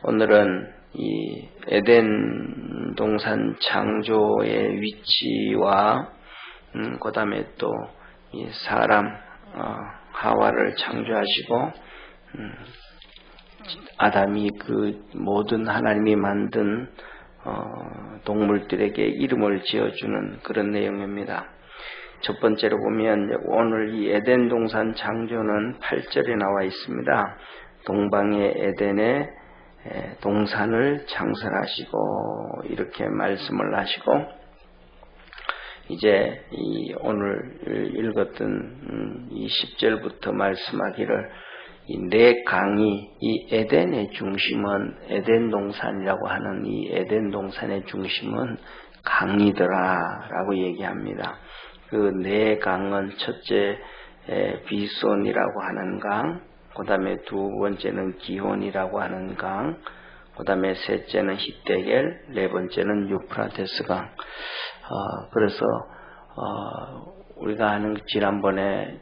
오늘은 이 에덴 동산 창조의 위치와 그 다음에 또 이 사람 하와를 창조하시고 아담이 그 모든 하나님이 만든 동물들에게 이름을 지어주는 그런 내용입니다. 첫 번째로 보면 오늘 이 에덴 동산 창조는 8절에 나와 있습니다. 동방의 에덴에 동산을 창설하시고 이렇게 말씀을 하시고, 이제 이 오늘 읽었던 이 10절부터 말씀하기를 이 네 강이 이 에덴의 중심은 에덴 동산이라고 하는 이 에덴 동산의 중심은 강이더라 라고 얘기합니다. 그 네 강은 첫째 비손이라고 하는 강, 그 다음에 두 번째는 기혼이라고 하는 강, 그 다음에 셋째는 히데겔, 네 번째는 유프라테스 강. 그래서 우리가 하는 지난번에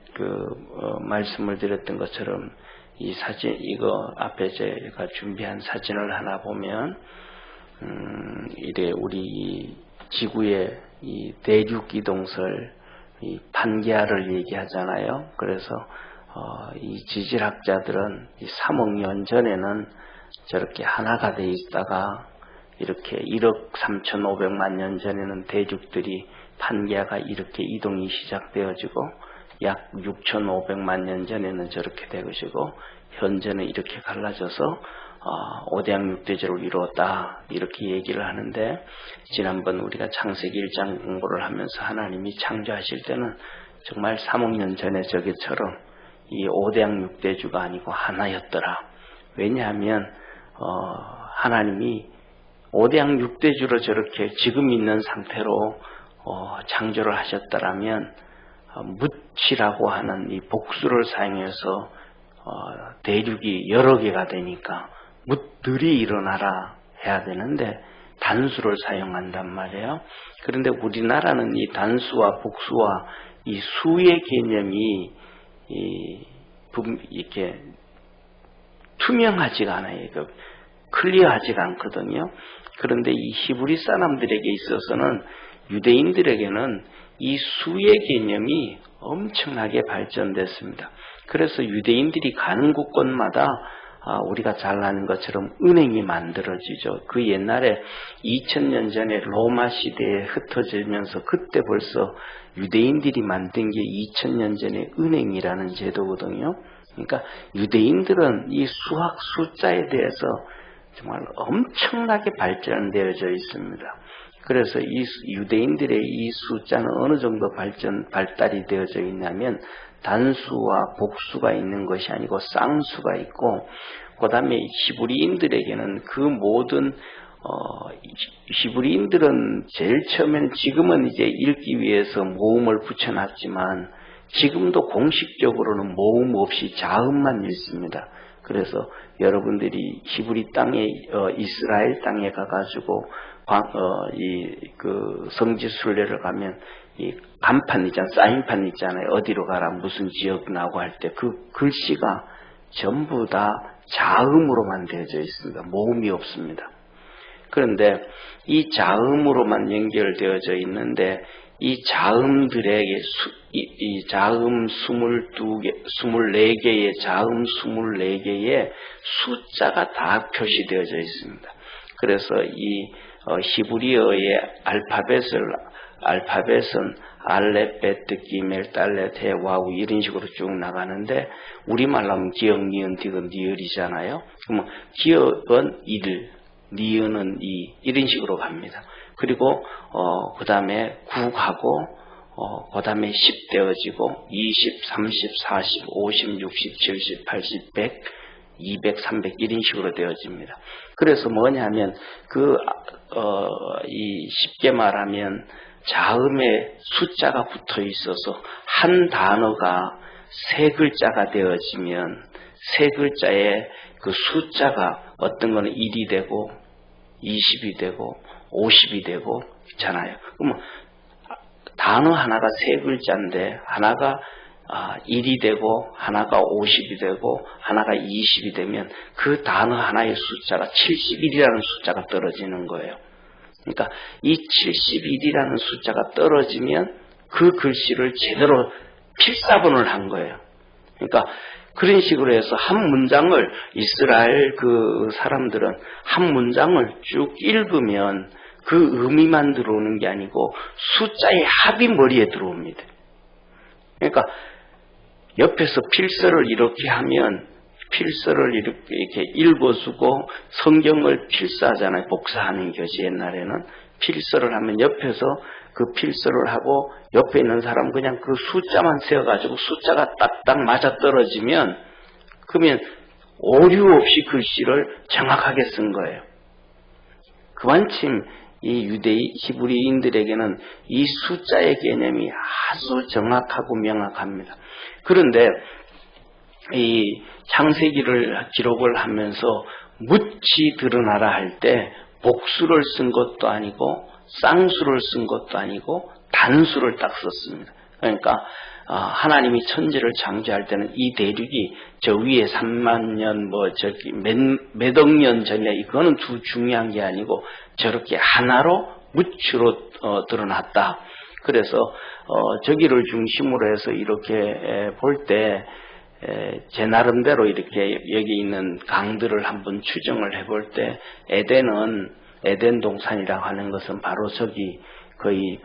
말씀을 드렸던 것처럼 이 사진, 이거 앞에 제가 준비한 사진을 하나 보면 이래 우리 이 지구의 이 대륙 이동설 이 판게아를 얘기하잖아요. 그래서 이 지질학자들은 이 3억 년 전에는 저렇게 하나가 돼 있다가 이렇게 1억 3,500만 년 전에는 대륙들이 판게아가 이렇게 이동이 시작되어지고 약 6,500만 년 전에는 저렇게 되어지고 현재는 이렇게 갈라져서 5대양 6대조를 이루었다 이렇게 얘기를 하는데, 지난번 우리가 창세기 1장 공부를 하면서 하나님이 창조하실 때는 정말 3억 년 전에 저게처럼 이 5대양 6대주가 아니고 하나였더라. 왜냐하면 하나님이 5대양 6대주로 저렇게 지금 있는 상태로 창조를 하셨더라면 묻이라고 하는 이 복수를 사용해서 대륙이 여러 개가 되니까 묻들이 일어나라 해야 되는데 단수를 사용한단 말이에요. 그런데 우리나라는 이 단수와 복수와 이 수의 개념이 이렇게 투명하지가 않아요. 클리어하지가 않거든요. 그런데 이 히브리 사람들에게 있어서는, 유대인들에게는 이 수의 개념이 엄청나게 발전됐습니다. 그래서 유대인들이 가는 곳곳마다 우리가 잘 아는 것처럼 은행이 만들어지죠. 그 옛날에 2000년 전에 로마 시대에 흩어지면서 그때 벌써 유대인들이 만든 게 2000년 전에 은행이라는 제도거든요. 그러니까 유대인들은 이 수학 숫자에 대해서 정말 엄청나게 발전되어져 있습니다. 그래서 이 유대인들의 이 숫자는 어느 정도 발달이 되어져 있냐면 단수와 복수가 있는 것이 아니고 쌍수가 있고, 그 다음에 히브리인들에게는 그 모든 히브리인들은 제일 처음에는, 지금은 이제 읽기 위해서 모음을 붙여놨지만 지금도 공식적으로는 모음 없이 자음만 읽습니다. 그래서 여러분들이 히브리 땅에 이스라엘 땅에 가가지고 성지 순례를 가면 이 간판 있잖아요, 사인판 있잖아요. 어디로 가라, 무슨 지역 나고 할 때 그 글씨가 전부 다 자음으로만 되어져 있습니다. 모음이 없습니다. 그런데 이 자음으로만 연결되어져 있는데 이 자음들에게 이 자음 24개의 자음 24개의 숫자가 다 표시되어져 있습니다. 그래서 이 히브리어의 알파벳은 알렙, 베트, 기멜, 달렛, 해, 와우 이런 식으로 쭉 나가는데, 우리말로 하면 기역, 니은, 디귿, 니을이잖아요. 그러면 기역은 1, 니은은 2 이런 식으로 갑니다. 그리고 그 다음에 9 가고 그 다음에 10 되어지고 20, 30, 40, 50, 60, 70, 80, 100, 200, 300 이런 식으로 되어집니다. 그래서 뭐냐면 쉽게 말하면 자음에 숫자가 붙어 있어서 한 단어가 세 글자가 되어지면 세 글자에 그 숫자가 어떤 거는 1이 되고 20이 되고 50이 되고 있잖아요. 그러면 단어 하나가 세 글자인데 하나가 1이 되고 하나가 50이 되고 하나가 20이 되면 그 단어 하나의 숫자가 71이라는 숫자가 떨어지는 거예요. 그러니까 이 71이라는 숫자가 떨어지면 그 글씨를 제대로 필사본을 한 거예요. 그러니까 그런 식으로 해서 한 문장을 이스라엘 그 사람들은 한 문장을 쭉 읽으면 그 의미만 들어오는 게 아니고 숫자의 합이 머리에 들어옵니다. 그러니까 옆에서 필서를 이렇게 하면 필서를 이렇게 읽어주고 성경을 필사하잖아요. 복사하는 것이 옛날에는 필서를 하면 옆에서 그 필서를 하고 옆에 있는 사람은 그냥 그 숫자만 세어가지고 숫자가 딱딱 맞아떨어지면 그러면 오류 없이 글씨를 정확하게 쓴 거예요. 그만큼 이 유대인 히브리인들에게는 이 숫자의 개념이 아주 정확하고 명확합니다. 그런데 이 창세기를 기록을 하면서 묻지 드러나라 할 때 복수를 쓴 것도 아니고 쌍수를 쓴 것도 아니고 단수를 딱 썼습니다. 그러니까 하나님이 천지를 창조할 때는 이 대륙이 저 위에 3만 년 몇 억 년 전에 이거는 두 중요한 게 아니고 저렇게 하나로 무추로 드러났다. 그래서 저기를 중심으로 해서 이렇게 볼 때 제 나름대로 이렇게 여기 있는 강들을 한번 추정을 해볼 때 에덴 동산이라고 하는 것은 바로 저기 거의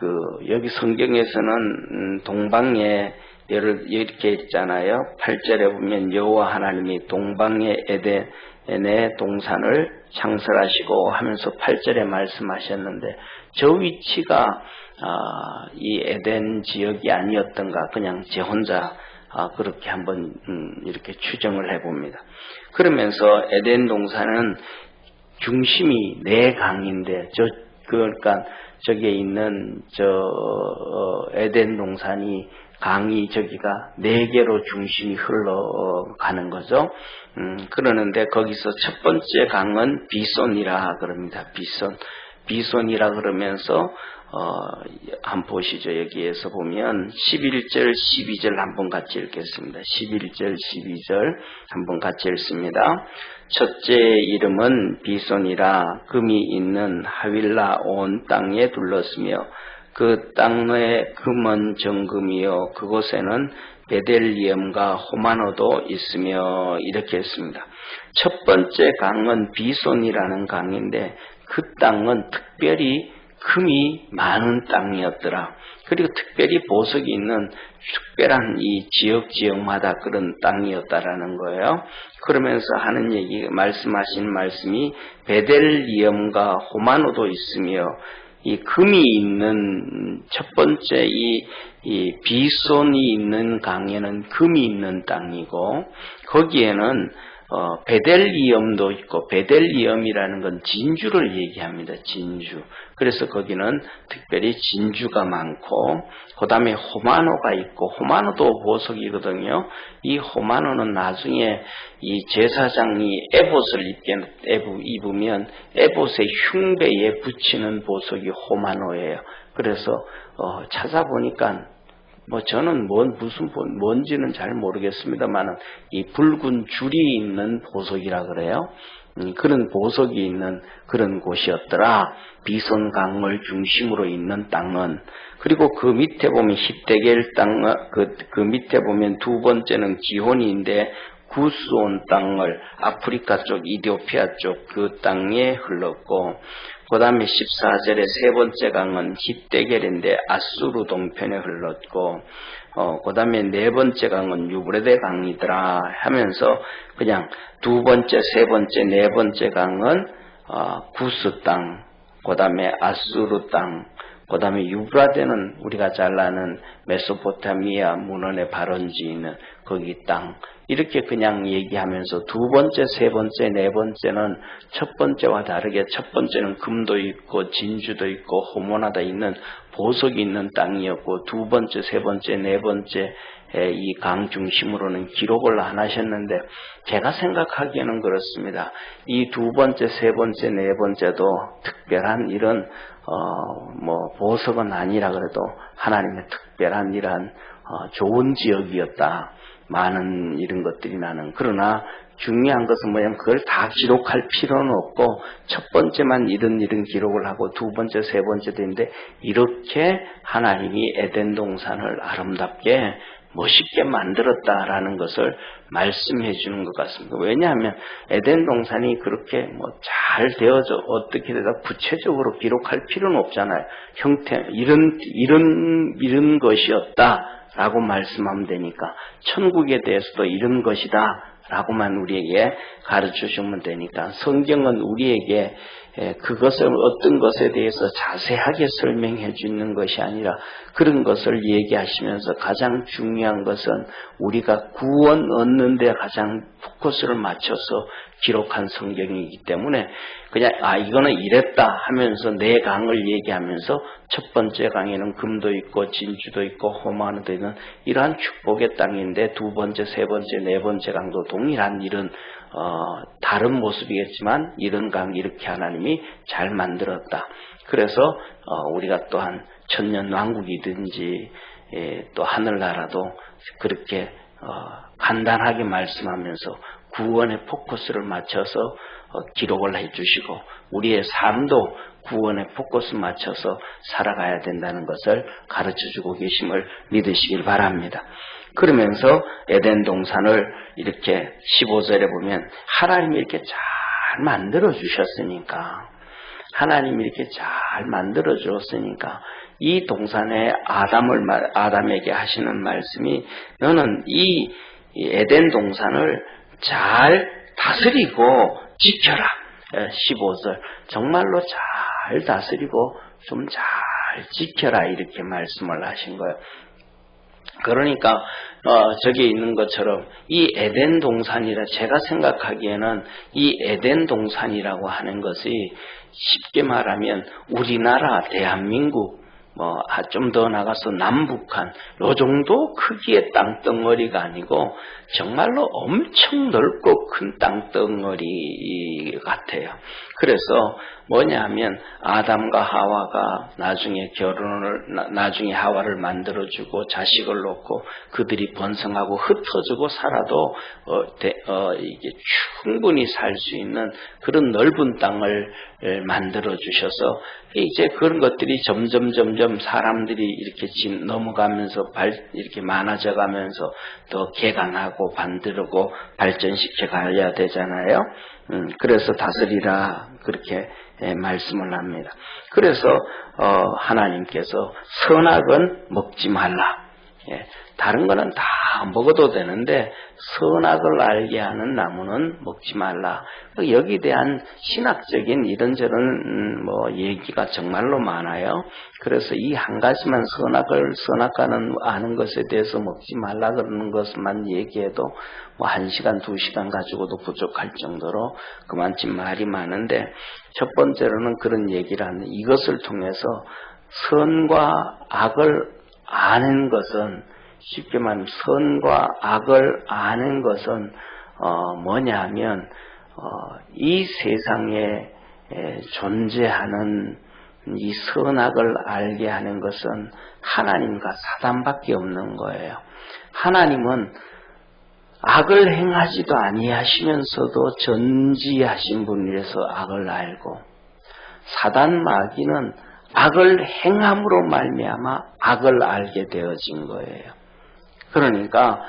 여기 성경에서는 동방에 이렇게 있잖아요. 8절에 보면 여호와 하나님이 동방의 에덴의 동산을 창설하시고 하면서 8절에 말씀하셨는데 저 위치가 이 에덴 지역이 아니었던가 그냥 제 혼자 그렇게 한번 이렇게 추정을 해봅니다. 그러면서 에덴 동산은 중심이 4강인데 그러니까 저기에 있는 에덴 동산이 강이 저기가 4개로 중심이 흘러가는 거죠. 그러는데 거기서 첫 번째 강은 비손이라 그럽니다. 비손이라 그러면서 한번 보시죠. 여기에서 보면 11절, 12절 한번 같이 읽겠습니다. 11절, 12절 한번 같이 읽습니다. 첫째 이름은 비손이라 금이 있는 하윌라 온 땅에 둘렀으며 그 땅의 금은 정금이요 그곳에는 베델리엄과 호마노도 있으며 이렇게 했습니다. 첫 번째 강은 비손이라는 강인데 그 땅은 특별히 금이 많은 땅이었더라. 그리고 특별히 보석이 있는 특별한 이 지역마다 그런 땅이었다라는 거예요. 그러면서 하는 말씀하신 말씀이 베델리엄과 호마노도 있으며 이 금이 있는 첫 번째 이 비손이 있는 강에는 금이 있는 땅이고 거기에는 베델리엄도 있고 베델리엄이라는 건 진주를 얘기합니다. 진주. 그래서 거기는 특별히 진주가 많고 그 다음에 호마노가 있고 호마노도 보석이거든요. 이 호마노는 나중에 이 제사장이 에봇을 입으면 에봇의 흉배에 붙이는 보석이 호마노예요. 그래서 찾아보니까 저는 뭔지는 잘 모르겠습니다만 이 붉은 줄이 있는 보석이라 그래요. 그런 보석이 있는 그런 곳이었더라. 비손강을 중심으로 있는 땅은. 그리고 그 밑에 보면 히데겔 땅, 그 밑에 보면 두 번째는 기혼인데 구스온 땅을 아프리카 쪽, 이디오피아 쪽 그 땅에 흘렀고 그 다음에 14절에 세 번째 강은 히데겔인데 아수르 동편에 흘렀고 그 다음에 네 번째 강은 유브레데 강이더라 하면서 그냥 두 번째, 세 번째, 네 번째 강은 구스 땅, 그 다음에 아수르 땅, 그 다음에 유브라데는 우리가 잘 아는 메소포타미아 문헌의 발원지 있는 거기 땅 이렇게 그냥 얘기하면서 두 번째, 세 번째, 네 번째는 첫 번째와 다르게 첫 번째는 금도 있고 진주도 있고 호모나다 있는 보석이 있는 땅이었고 두 번째, 세 번째, 네 번째 이 강 중심으로는 기록을 안 하셨는데 제가 생각하기에는 그렇습니다. 이 두 번째, 세 번째, 네 번째도 특별한 이런 보석은 아니라 그래도 하나님의 특별한 이러한 좋은 지역이었다. 많은 이런 것들이 나는. 그러나 중요한 것은 뭐냐면 그걸 다 기록할 필요는 없고 첫 번째만 이런 기록을 하고 두 번째, 세 번째 되는데 이렇게 하나님이 에덴 동산을 아름답게 멋있게 만들었다라는 것을 말씀해 주는 것 같습니다. 왜냐하면 에덴 동산이 그렇게 잘 되어져 어떻게 되다 구체적으로 기록할 필요는 없잖아요. 형태 이런 것이었다라고 말씀하면 되니까 천국에 대해서도 이런 것이다. 라고만 우리에게 가르쳐 주면 되니까 성경은 우리에게 그것을 어떤 것에 대해서 자세하게 설명해 주는 것이 아니라 그런 것을 얘기하시면서 가장 중요한 것은 우리가 구원 얻는 데 가장 포커스를 맞춰서 기록한 성경이기 때문에 그냥 이거는 이랬다 하면서 네 강을 얘기하면서 첫 번째 강에는 금도 있고 진주도 있고 호마노도 있는 이러한 축복의 땅인데 두 번째, 세 번째, 네 번째 강도 동일한 이런 다른 모습이겠지만 이런 강 이렇게 하나님이 잘 만들었다. 그래서 우리가 또한 천년왕국이든지 또 하늘나라도 그렇게 간단하게 말씀하면서 구원의 포커스를 맞춰서 기록을 해주시고 우리의 삶도 구원의 포커스 맞춰서 살아가야 된다는 것을 가르쳐주고 계심을 믿으시길 바랍니다. 그러면서 에덴 동산을 이렇게 15절에 보면 하나님이 이렇게 잘 만들어 주셨으니까 하나님이 이렇게 잘 만들어 주었으니까 이 동산에 아담에게 하시는 말씀이 너는 이 에덴 동산을 잘 다스리고 지켜라. 15절 정말로 잘 다스리고 좀 잘 지켜라 이렇게 말씀을 하신 거예요. 그러니까 저기 있는 것처럼 이 에덴 동산이라 제가 생각하기에는 이 에덴 동산이라고 하는 것이 쉽게 말하면 우리나라 대한민국 좀 더 나가서 남북한 요 정도 크기의 땅덩어리가 아니고 정말로 엄청 넓고 큰 땅덩어리 같아요. 그래서 뭐냐면 아담과 하와가 나중에 하와를 만들어주고 자식을 놓고 그들이 번성하고 흩어지고 살아도 이게 충분히 살 수 있는 그런 넓은 땅을 만들어 주셔서 이제 그런 것들이 점점 사람들이 이렇게 넘어가면서 이렇게 많아져 가면서 더 개간하고 만들고 발전시켜 가야 되잖아요. 그래서 다스리라 그렇게 말씀을 합니다. 그래서 하나님께서 선악은 먹지 말라. 다른 거는 다 먹어도 되는데 선악을 알게 하는 나무는 먹지 말라. 여기에 대한 신학적인 이런저런 얘기가 정말로 많아요. 그래서 이 한 가지만 선악과는 아는 것에 대해서 먹지 말라 그러는 것만 얘기해도 1시간, 2시간 가지고도 부족할 정도로 그만큼 말이 많은데 첫 번째로는 그런 얘기를 하는 이것을 통해서 선과 악을 아는 것은 쉽게 말하면 선과 악을 아는 것은 뭐냐 하면 이 세상에 존재하는 이 선악을 알게 하는 것은 하나님과 사단밖에 없는 거예요. 하나님은 악을 행하지도 아니하시면서도 전지하신 분이라서 악을 알고 사단 마귀는 악을 행함으로 말미암아 악을 알게 되어진 거예요. 그러니까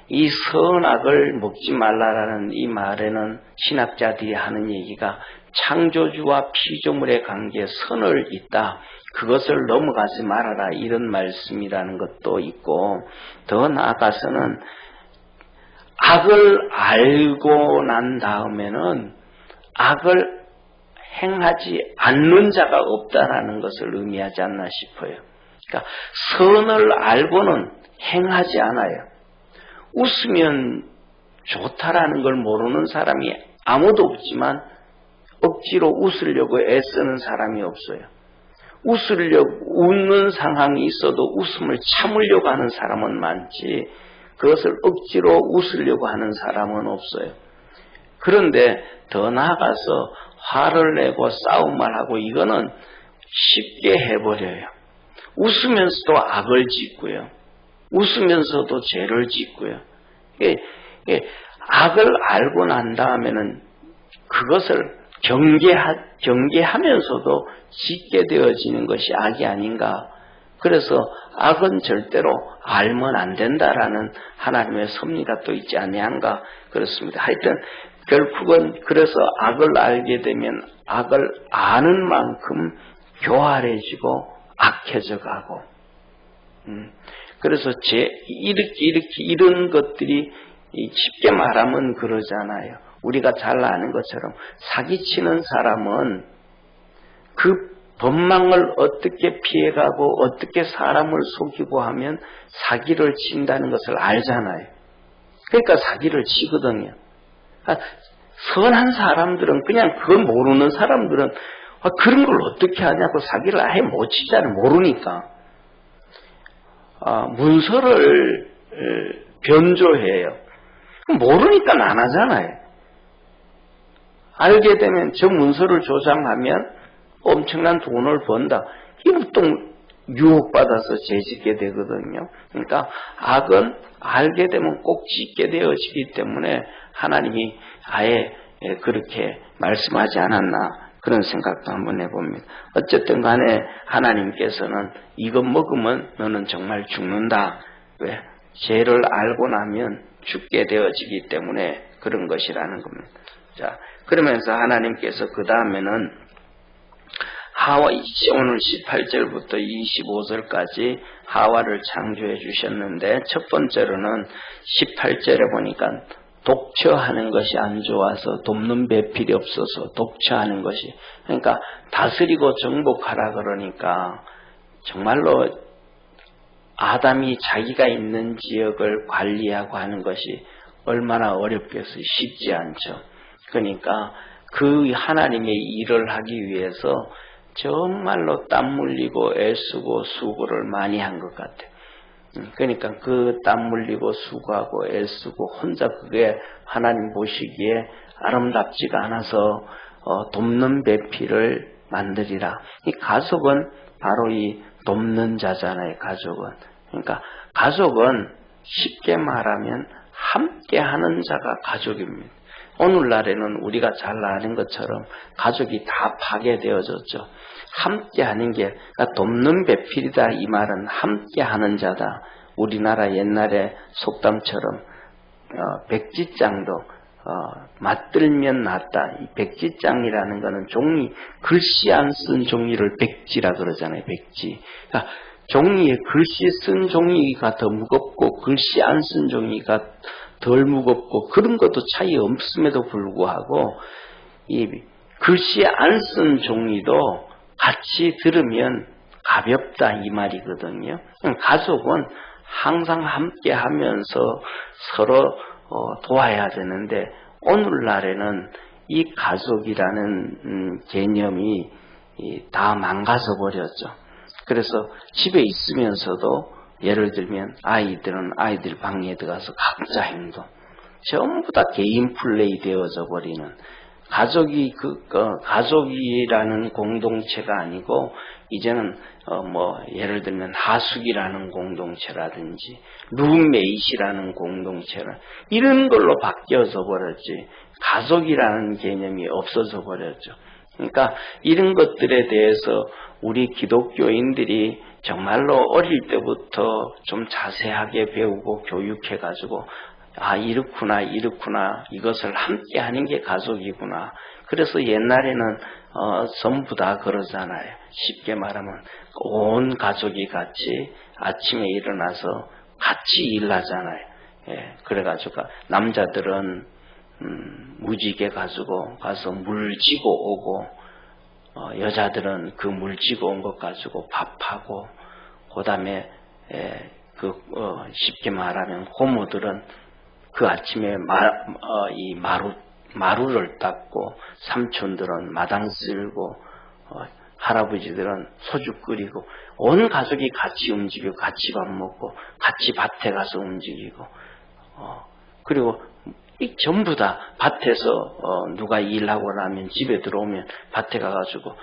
이 선악을 먹지 말라라는 이 말에는 신학자들이 하는 얘기가 창조주와 피조물의 관계에 선을 잇다. 그것을 넘어가지 말아라 이런 말씀이라는 것도 있고 더 나아가서는 악을 알고 난 다음에는 악을 행하지 않는 자가 없다라는 것을 의미하지 않나 싶어요. 그러니까 선을 알고는 행하지 않아요. 웃으면 좋다라는 걸 모르는 사람이 아무도 없지만 억지로 웃으려고 애쓰는 사람이 없어요. 웃는 상황이 있어도 웃음을 참으려고 하는 사람은 많지 그것을 억지로 웃으려고 하는 사람은 없어요. 그런데 더 나아가서 화를 내고 싸움을 하고 이거는 쉽게 해버려요. 웃으면서도 악을 짓고요. 웃으면서도 죄를 짓고요. 악을 알고 난 다음에는 그것을 경계하면서도 짓게 되어지는 것이 악이 아닌가. 그래서 악은 절대로 알면 안 된다라는 하나님의 섭리가 또 있지 아니한가 그렇습니다. 하여튼 결국은 그래서 악을 알게 되면 악을 아는 만큼 교활해지고 악해져 가고 그래서 이런 것들이 쉽게 말하면 그러잖아요. 우리가 잘 아는 것처럼 사기치는 사람은 그 법망을 어떻게 피해가고 어떻게 사람을 속이고 하면 사기를 친다는 것을 알잖아요. 그러니까 사기를 치거든요. 선한 사람들은 그냥 그걸 모르는 사람들은 그런 걸 어떻게 하냐고 사기를 아예 못 치잖아요. 모르니까. 문서를 변조해요. 모르니까 안 하잖아요. 알게 되면 저 문서를 조작하면 엄청난 돈을 번다. 이 보통 유혹받아서 죄짓게 되거든요. 그러니까 악은 알게 되면 꼭 짓게 되어지기 때문에 하나님이 아예 그렇게 말씀하지 않았나 그런 생각도 한번 해봅니다. 어쨌든 간에 하나님께서는 이것 먹으면 너는 정말 죽는다. 왜? 죄를 알고 나면 죽게 되어지기 때문에 그런 것이라는 겁니다. 자, 그러면서 하나님께서 그 다음에는 하와 오늘 18절부터 25절까지 하와를 창조해 주셨는데 첫 번째로는 18절에 보니까 독처하는 것이 안 좋아서 돕는 배필이 없어서 독처하는 것이 그러니까 다스리고 정복하라 그러니까 정말로 아담이 자기가 있는 지역을 관리하고 하는 것이 얼마나 어렵겠어요. 쉽지 않죠. 그러니까 그 하나님의 일을 하기 위해서 정말로 땀 흘리고 애쓰고 수고를 많이 한 것 같아요. 그러니까 그 땀 흘리고 수고하고 애쓰고 혼자 그게 하나님 보시기에 아름답지가 않아서 돕는 배필을 만들이라. 이 가족은 바로 이 돕는 자잖아요. 가족은. 그러니까 가족은 쉽게 말하면 함께하는 자가 가족입니다. 오늘날에는 우리가 잘 아는 것처럼 가족이 다 파괴되어졌죠. 함께하는 게 그러니까 돕는 배필이다 이 말은 함께하는 자다. 우리나라 옛날에 속담처럼 백지장도 맞들면 낫다. 이 백지장이라는 거는 종이 글씨 안 쓴 종이를 백지라 그러잖아요. 백지. 그러니까 종이에 글씨 쓴 종이가 더 무겁고 글씨 안 쓴 종이가 덜 무겁고 그런 것도 차이 없음에도 불구하고 이 글씨 안 쓴 종이도 같이 들으면 가볍다 이 말이거든요. 가족은 항상 함께 하면서 서로 도와야 되는데 오늘날에는 이 가족이라는 개념이 다 망가져 버렸죠. 그래서 집에 있으면서도 예를 들면 아이들은 아이들 방에 들어가서 각자 행동 전부 다 개인 플레이 되어져 버리는 가족이라는 공동체가 아니고 이제는 예를 들면 하숙이라는 공동체라든지 룸메이트라는 공동체라 이런 걸로 바뀌어져 버렸지 가족이라는 개념이 없어져 버렸죠. 그러니까 이런 것들에 대해서 우리 기독교인들이 정말로 어릴 때부터 좀 자세하게 배우고 교육해가지고 이렇구나 이것을 함께 하는 게 가족이구나. 그래서 옛날에는 전부 다 그러잖아요. 쉽게 말하면 온 가족이 같이 아침에 일어나서 같이 일하잖아요. 그래가지고 남자들은 무지개 가지고 가서 물 지고 오고 여자들은 그 물 지고 온 것 가지고 밥하고 그 다음에 쉽게 말하면 고모들은 그 아침에 마루를 닦고 삼촌들은 마당 쓸고 할아버지들은 소주 끓이고 온 가족이 같이 움직이고 같이 밥 먹고 같이 밭에 가서 움직이고 그리고 전부 다 밭에서 누가 일하고 나면 집에 들어오면 밭에 가가지고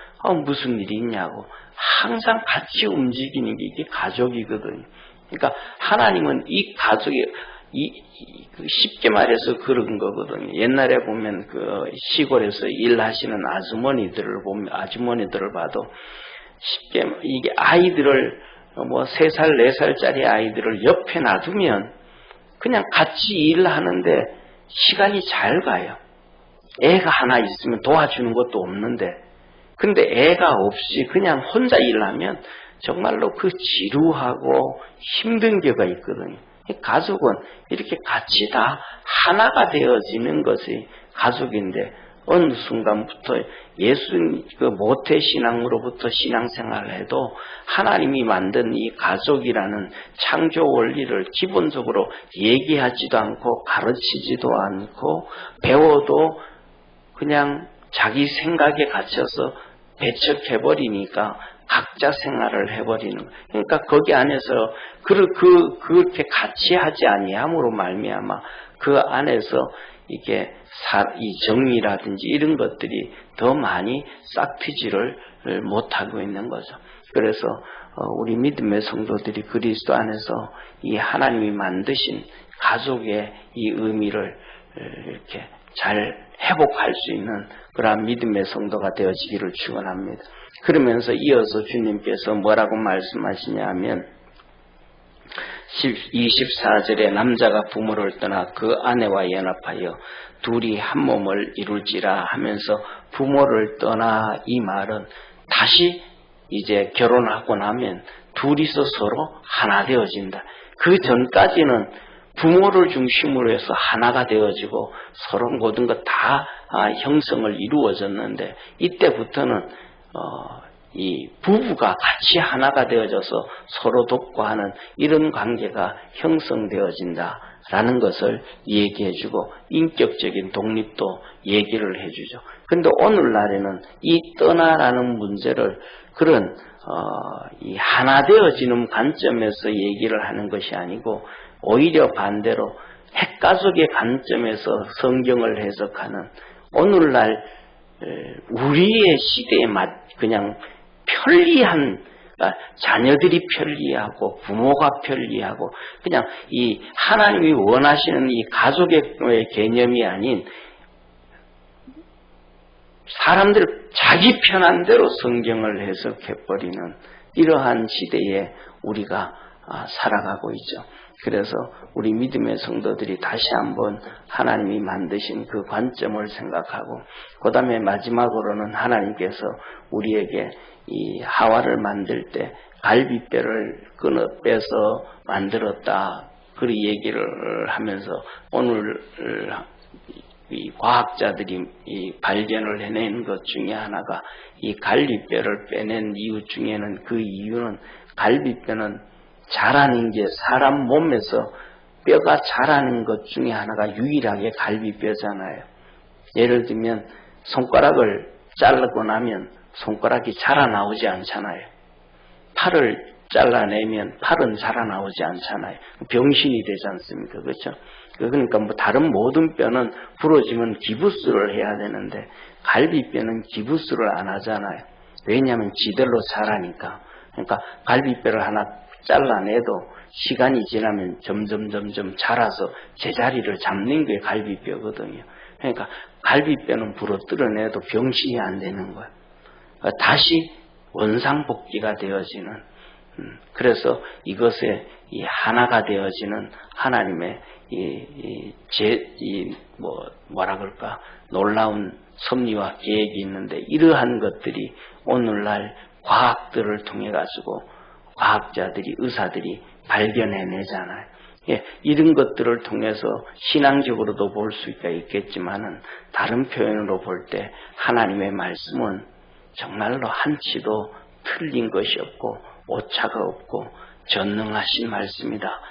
무슨 일이 있냐고 항상 같이 움직이는 게 이게 가족이거든요. 그러니까 하나님은 이 가족이 쉽게 말해서 그런 거거든요. 옛날에 보면 그 시골에서 일하시는 아주머니들을 봐도 쉽게 이게 아이들을 3살, 4살짜리 아이들을 옆에 놔두면 그냥 같이 일하는데 시간이 잘 가요. 애가 하나 있으면 도와주는 것도 없는데, 근데 애가 없이 그냥 혼자 일하면 정말로 그 지루하고 힘든 게가 있거든요. 가족은 이렇게 같이 다 하나가 되어지는 것이 가족인데, 어느 순간부터 모태 신앙으로부터 신앙생활을 해도 하나님이 만든 이 가족이라는 창조 원리를 기본적으로 얘기하지도 않고 가르치지도 않고 배워도 그냥 자기 생각에 갇혀서 배척해버리니까 각자 생활을 해버리는 거예요. 그러니까 거기 안에서 그렇게 같이 하지 아니함으로 말미암아 그 안에서 이게 이 정의라든지 이런 것들이 더 많이 싹트지를 못하고 있는 거죠. 그래서 우리 믿음의 성도들이 그리스도 안에서 이 하나님이 만드신 가족의 이 의미를 이렇게 잘 회복할 수 있는 그러한 믿음의 성도가 되어지기를 축원합니다. 그러면서 이어서 주님께서 뭐라고 말씀하시냐 하면 24절에 남자가 부모를 떠나 그 아내와 연합하여 둘이 한 몸을 이룰지라 하면서 부모를 떠나 이 말은 다시 이제 결혼하고 나면 둘이서 서로 하나 되어진다. 그 전까지는 부모를 중심으로 해서 하나가 되어지고 서로 모든 것 다 형성을 이루어졌는데 이때부터는 이 부부가 같이 하나가 되어져서 서로 돕고 하는 이런 관계가 형성되어진다라는 것을 얘기해주고 인격적인 독립도 얘기를 해주죠. 그런데 오늘날에는 이 떠나라는 문제를 그런 이 하나 되어지는 관점에서 얘기를 하는 것이 아니고 오히려 반대로 핵가족의 관점에서 성경을 해석하는 오늘날 우리의 시대에 그냥 편리한, 그러니까 자녀들이 편리하고 부모가 편리하고 그냥 이 하나님이 원하시는 이 가족의 개념이 아닌 사람들 자기 편한 대로 성경을 해석해버리는 이러한 시대에 우리가 살아가고 있죠. 그래서 우리 믿음의 성도들이 다시 한번 하나님이 만드신 그 관점을 생각하고 그 다음에 마지막으로는 하나님께서 우리에게 이 하와를 만들 때 갈비뼈를 빼서 만들었다. 그 얘기를 하면서 오늘 이 과학자들이 이 발견을 해낸 것 중에 하나가 이 갈비뼈를 빼낸 이유 중에는 그 이유는 갈비뼈는 자라는 게 사람 몸에서 뼈가 자라는 것 중에 하나가 유일하게 갈비뼈잖아요. 예를 들면 손가락을 자르고 나면 손가락이 자라나오지 않잖아요. 팔을 잘라내면 팔은 자라나오지 않잖아요. 병신이 되지 않습니까? 그렇죠? 그러니까 다른 모든 뼈는 부러지면 기부스를 해야 되는데 갈비뼈는 기부스를 안 하잖아요. 왜냐하면 지대로 자라니까. 그러니까 갈비뼈를 하나 잘라내도 시간이 지나면 점점 자라서 제자리를 잡는 게 갈비뼈거든요. 그러니까 갈비뼈는 부러뜨려내도 병신이 안 되는 거예요. 다시 원상복귀가 되어지는, 그래서 이것에 이 하나가 되어지는 하나님의 놀라운 섭리와 계획이 있는데 이러한 것들이 오늘날 과학들을 통해 가지고 과학자들이 의사들이 발견해내잖아요. 이런 것들을 통해서 신앙적으로도 볼 수가 있겠지만은 다른 표현으로 볼 때 하나님의 말씀은 정말로 한치도 틀린 것이 없고 오차가 없고 전능하신 말씀이다.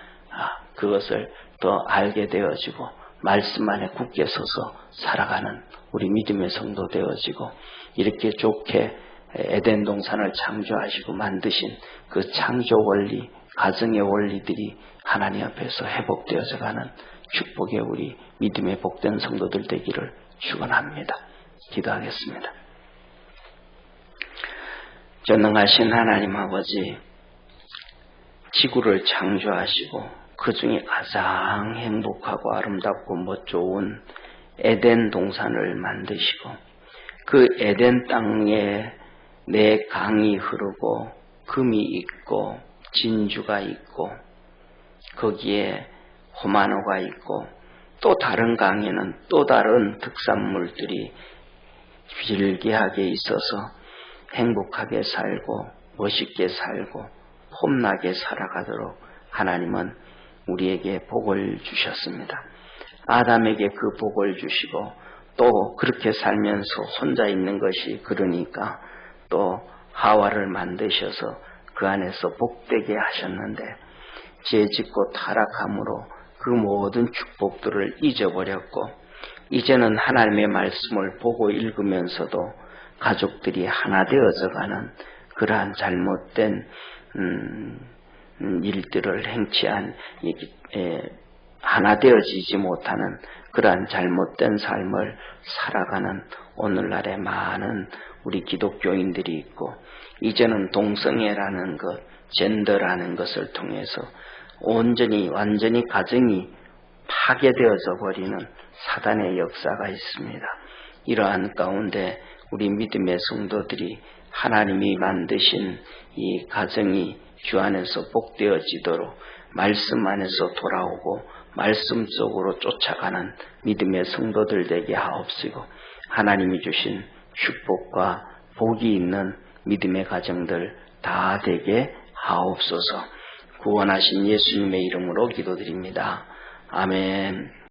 그것을 더 알게 되어지고 말씀 안에 굳게 서서 살아가는 우리 믿음의 성도 되어지고 이렇게 좋게 에덴 동산을 창조하시고 만드신 그 창조 원리, 가정의 원리들이 하나님 앞에서 회복되어져 가는 축복의 우리 믿음의 복된 성도들 되기를 축원합니다. 기도하겠습니다. 전능하신 하나님 아버지, 지구를 창조하시고 그 중에 가장 행복하고 아름답고 멋좋은 에덴 동산을 만드시고 그 에덴 땅에 내 강이 흐르고 금이 있고 진주가 있고 거기에 호마노가 있고 또 다른 강에는 또 다른 특산물들이 질기하게 있어서 행복하게 살고 멋있게 살고 폼나게 살아가도록 하나님은 우리에게 복을 주셨습니다. 아담에게 그 복을 주시고 또 그렇게 살면서 혼자 있는 것이 그러니까 또 하와를 만드셔서 그 안에서 복되게 하셨는데 죄짓고 타락함으로 그 모든 축복들을 잊어버렸고 이제는 하나님의 말씀을 보고 읽으면서도 가족들이 하나 되어져가는 그러한 잘못된 일들을 행치한 하나 되어지지 못하는 그러한 잘못된 삶을 살아가는 오늘날의 많은 우리 기독교인들이 있고 이제는 동성애라는 것, 젠더라는 것을 통해서 완전히 가정이 파괴되어져 버리는 사단의 역사가 있습니다. 이러한 가운데 우리 믿음의 성도들이 하나님이 만드신 이 가정이 주 안에서 복되어지도록 말씀 안에서 돌아오고 말씀 속으로 쫓아가는 믿음의 성도들 되게 하옵시고 하나님이 주신 축복과 복이 있는 믿음의 가정들 다 되게 하옵소서. 구원하신 예수님의 이름으로 기도드립니다. 아멘.